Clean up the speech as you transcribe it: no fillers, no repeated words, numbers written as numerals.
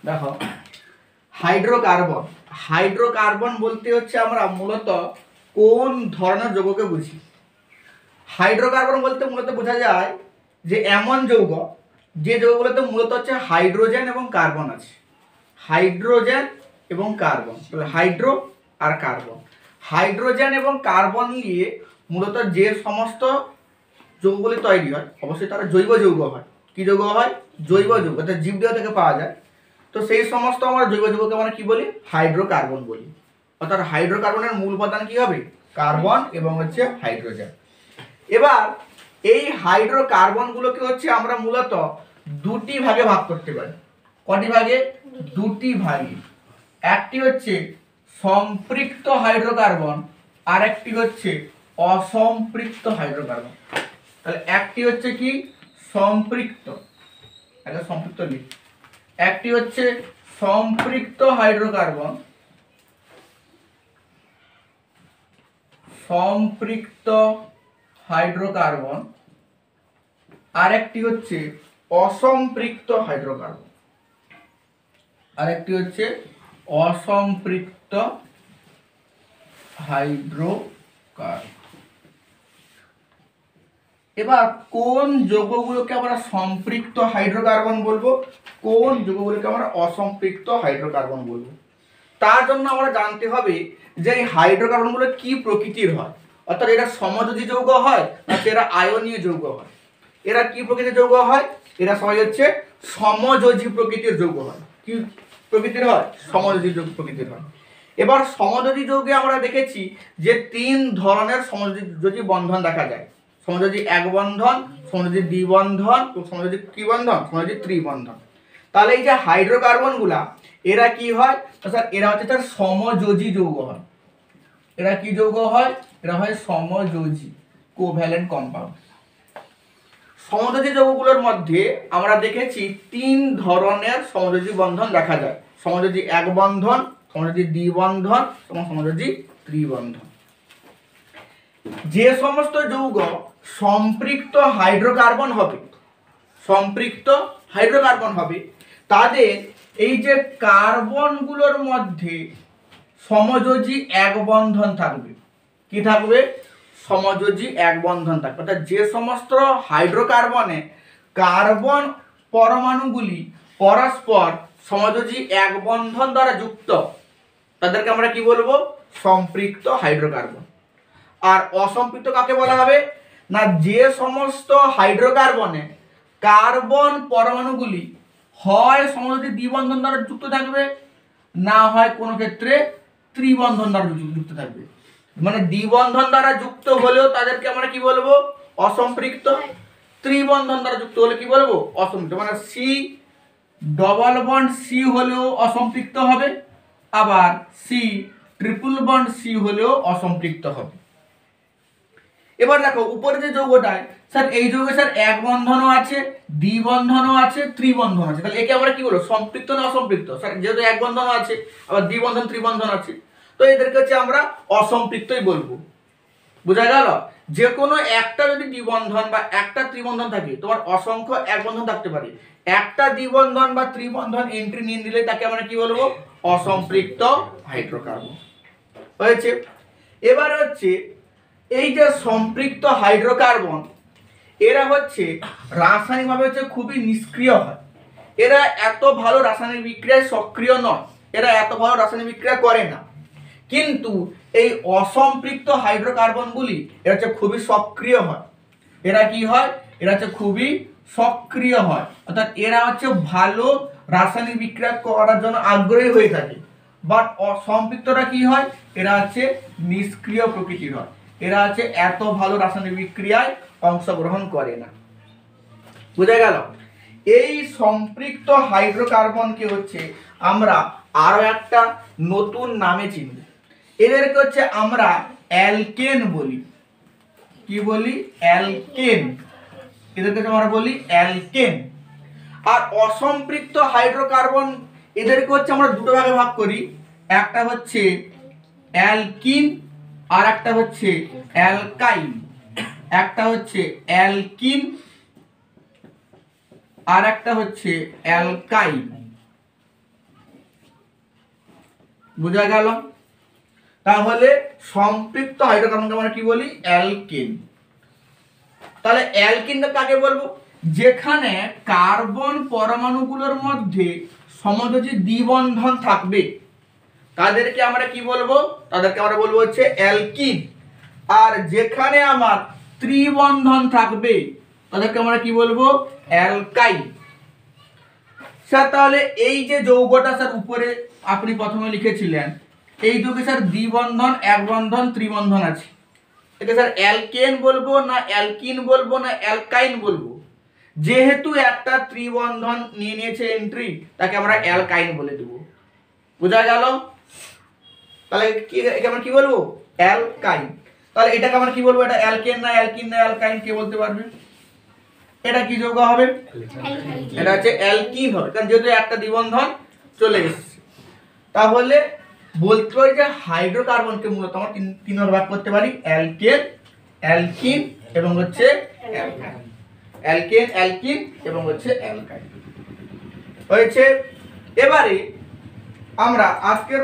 দেখো hydrocarbon, hydrocarbon বলতে হচ্ছে আমরা মূলত কোন ধরনের যৌগকে বুঝি। হাইড্রোকার্বন বলতে মূলত বোঝা যায় যে এমন যৌগ যে যৌগগুলোতে মূলত হচ্ছে হাইড্রোজেন এবং কার্বন আছে। হাইড্রোজেন এবং কার্বন, হাইড্রো আর কার্বন, হাইড্রোজেন এবং কার্বন নিয়ে মূলত যে সমস্ত যৌগগুলি তৈরি হয় অবশ্যই তারা জৈব যৌগ হয়। কি যৌগ হয়? জৈব যৌগ, অর্থাৎ জীবদেহ থেকে পাওয়া যায়। তো সেই সমস্ত আমরা জৈব যৌগকে আমরা কি বলি? হাইড্রোকার্বন বলি। অর্থাৎ হাইড্রোকার্বনের মূল উপাদান কি হবে? কার্বন এবং হচ্ছে হাইড্রোজেন। এবার এই হাইড্রোকার্বনগুলোকে হচ্ছে আমরা মূলত দুটি ভাগে ভাগ করতে পারি। কটি ভাগে? দুটি ভাগে। একটি হচ্ছে সম্পৃক্ত হাইড্রোকার্বন, আর একটি হচ্ছে অসম্পৃক্ত হাইড্রোকার্বন। তাহলে একটি হচ্ছে কি? সম্পৃক্ত, আগে সম্পৃক্ত লিখ। একটি হচ্ছে সম্পৃক্ত হাইড্রোকার্বন, সম্পৃক্ত হাইড্রোকার্বন, আর একটি হচ্ছে অসম্পৃক্ত হাইড্রোকার্বন, আরেকটি হচ্ছে অসম্পৃক্ত হাইড্রোকার্বন। এবার কোন যৌগগুলোকে আমরা সম্পৃক্ত হাইড্রোকার্বন বলবো, কোন যৌগগুলোকে আমরা অসম্পৃক্ত হাইড্রোকার্বন বলবো, তার জন্য আমরা জানতে হবে যে এই হাইড্রোকার্বনগুলো কি প্রকৃতির হয়। অর্থাৎ এরা সমযোজী যৌগ হয় না এরা আয়নীয় যৌগ হয়? এরা কি প্রকৃতির যৌগ হয়? এরা সবাই হচ্ছে সমযোজী প্রকৃতির যৌগ হয়। কি প্রকৃতির হয়? সমযোজী প্রকৃতির হয়। এবার সমযোজী যৌগে আমরা দেখেছি যে তিন ধরনের সমযোজী বন্ধন দেখা যায়। সমযোজী এক বন্ধন, সমযোজী দ্বিবন্ধন এবং সমযোজী কি বন্ধন? সমযোজী ত্রিবন্ধন। তাহলে এই যে হাইড্রোকার্বনগুলা এরা কি হয়? স্যার এরা হচ্ছে তার সমযোজী যৌগ হয়। এরা কি যৌগ হয়? এরা হয় সমযোজী, কোভ্যালেন্ট কম্পাউন্ড। সমযোজী যৌগগুলোর মধ্যে আমরা দেখেছি তিন ধরনের সমযোজী বন্ধন দেখা যায়। সমযোজী এক বন্ধন, সমযোজী দ্বিবন্ধন এবং সমযোজী ত্রিবন্ধন। যে সমস্ত যৌগ সম্পৃক্ত হাইড্রোকার্বন হবে, সম্পৃক্ত হাইড্রোকার্বন হবে, তাদের এই যে কার্বনগুলোর মধ্যে সমযোজী এক বন্ধন থাকবে। কি থাকবে? সমযোজী এক বন্ধন থাকবে। অর্থাৎ যে সমস্ত হাইড্রোকার্বনে কার্বন পরমাণুগুলি পরস্পর সমযোজী এক বন্ধন দ্বারা যুক্ত, তাদেরকে আমরা কি বলবো? সম্পৃক্ত হাইড্রোকার্বন। আর অসম্পৃক্ত কাকে বলা হবে? না যে সমস্ত হাইড্রোকার্বনে কার্বন পরমাণুগুলি হয় সমযোজী দ্বিবন্ধন দ্বারা যুক্ত থাকবে, না হয় কোনো ক্ষেত্রে ত্রিবন্ধন দ্বারা যুক্ত থাকবে। মানে দ্বিবন্ধন দ্বারা যুক্ত হলেও তাদেরকে আমরা কি বলবো? অসম্পৃক্ত। ত্রিবন্ধন দ্বারা যুক্ত হলে কি বলবো? অসম্পৃক্ত। মানে সি ডবল বন্ড সি হলেও অসম্পৃক্ত হবে, আবার সি ট্রিপল বন্ড সি হলেও অসম্পৃক্ত হবে। এবার দেখো উপরে যে যৌগটায় স্যার এই যৌগে স্যার এক বন্ধনও আছে, দ্বিবন্ধনও আছে, ত্রিবন্ধন আছে, তাহলে একে আমরা কি বলবো? সম্পৃক্ত না অসম্পৃক্ত? স্যার যেহেতু এক বন্ধনও আছে আবার দ্বিবন্ধন ত্রিবন্ধন আছে, তো এদেরকে হচ্ছে আমরা অসম্পৃক্তই বলবো। বোঝা গেল? যে কোনো একটা যদি দ্বিবন্ধন বা একটা ত্রিবন্ধন থাকে, তোমার অসংখ্য এক বন্ধন থাকতে পারে, একটা দ্বিবন্ধন বা ত্রিবন্ধন এন্ট্রি নিয়ে দিলে তাকে আমরা কি বলবো? অসম্পৃক্ত হাইড্রোকার্বন হয়েছে। এবার হচ্ছে এই যে সম্পৃক্ত হাইড্রোকার্বন এরা হচ্ছে রাসায়নিকভাবে হচ্ছে খুবই নিষ্ক্রিয় হয়। এরা এত ভালো রাসায়নিক বিক্রিয়ায় সক্রিয় নয়, এরা এত ভালো রাসায়নিক বিক্রিয়া করে না। কিন্তু এই অসম্পৃক্ত হাইড্রোকার্বনগুলি এরা হচ্ছে খুবই সক্রিয় হয়। এরা কি হয়? এরা হচ্ছে খুবই সক্রিয় হয়, অর্থাৎ এরা হচ্ছে ভালো রাসায়নিক বিক্রিয়া করার জন্য আগ্রহী হয়ে থাকে। বাট অসম্পৃক্তরা কি হয়? এরা হচ্ছে নিষ্ক্রিয় প্রকৃতির হয়। এরা হচ্ছে এত ভালো রাসায়নিক বিক্রিয়ায় অংশগ্রহণ করে না। বুঝা গেল? এই সম্পৃক্ত হাইড্রোকার্বনকে হচ্ছে আমরা আরো একটা নতুন নামে চিনি। এদেরকে হচ্ছে আমরা অ্যালকেন বলি। কি বলি? অ্যালকেন। এদেরকে আমরা বলি অ্যালকেন। আর অসম্পৃক্ত হাইড্রোকার্বন এদেরকে হচ্ছে আমরা দুটো ভাগে ভাগ করি, একটা হচ্ছে অ্যালকিন আর একটা হচ্ছে অ্যালকাইন। একটা হচ্ছে অ্যালকিন আর একটা হচ্ছে অ্যালকাইন। বোঝা গেল? তাহলে সম্পৃক্ত হাইড্রোকার্বনকে আমরা কি বলি? অ্যালকিন। তাহলে অ্যালকিনটা কাকে বলবো? যেখানে কার্বন পরমাণুগুলোর মধ্যে সমযোজী দ্বিবন্ধন থাকবে তাদেরকে আমরা কি বলবো? তাদেরকে আমরা বলবো হচ্ছে অ্যালকিন। আর যেখানে আমার ত্রিবন্ধন থাকবে তাদেরকে আমরা কি বলবো? অ্যালকাইন। স্যার তাহলে এই যে যৌগটা স্যার উপরে আপনি প্রথমে লিখেছিলেন, এই যৌগে স্যার দ্বিবন্ধন, এক বন্ধন, ত্রিবন্ধন আছে, একে স্যার অ্যালকেন বলবো না অ্যালকিন বলবো না অ্যালকাইন বলবো? যেহেতু একটা ত্রিবন্ধন নিয়ে নিয়েছে এন্ট্রি, তাকে আমরা অ্যালকাইন বলে দেবো। বোঝা গেল? তাহলে কি একে আমরা কি বলবো? অ্যালকাইন। তাহলে এটাকে আমরা কি বলবো? এটা অ্যালকেন না অ্যালকিন না অ্যালকাইন, কে বলতে পারবে? এটা কি যৌগ হবে? এটা হচ্ছে অ্যালকিন হবে, কারণ যেহেতু একটা দ্বিবন্ধন চলে এসেছে। তাহলে বলতে পারি যে হাইড্রোকার্বনকে মূলত আমরা তিন ভাগ করতে পারি: অ্যালকেন, অ্যালকিন এবং হচ্ছে অ্যালকাইন। অ্যালকেন, অ্যালকিন এবং হচ্ছে অ্যালকাইন হয়েছে। এবারে আমরা আজকের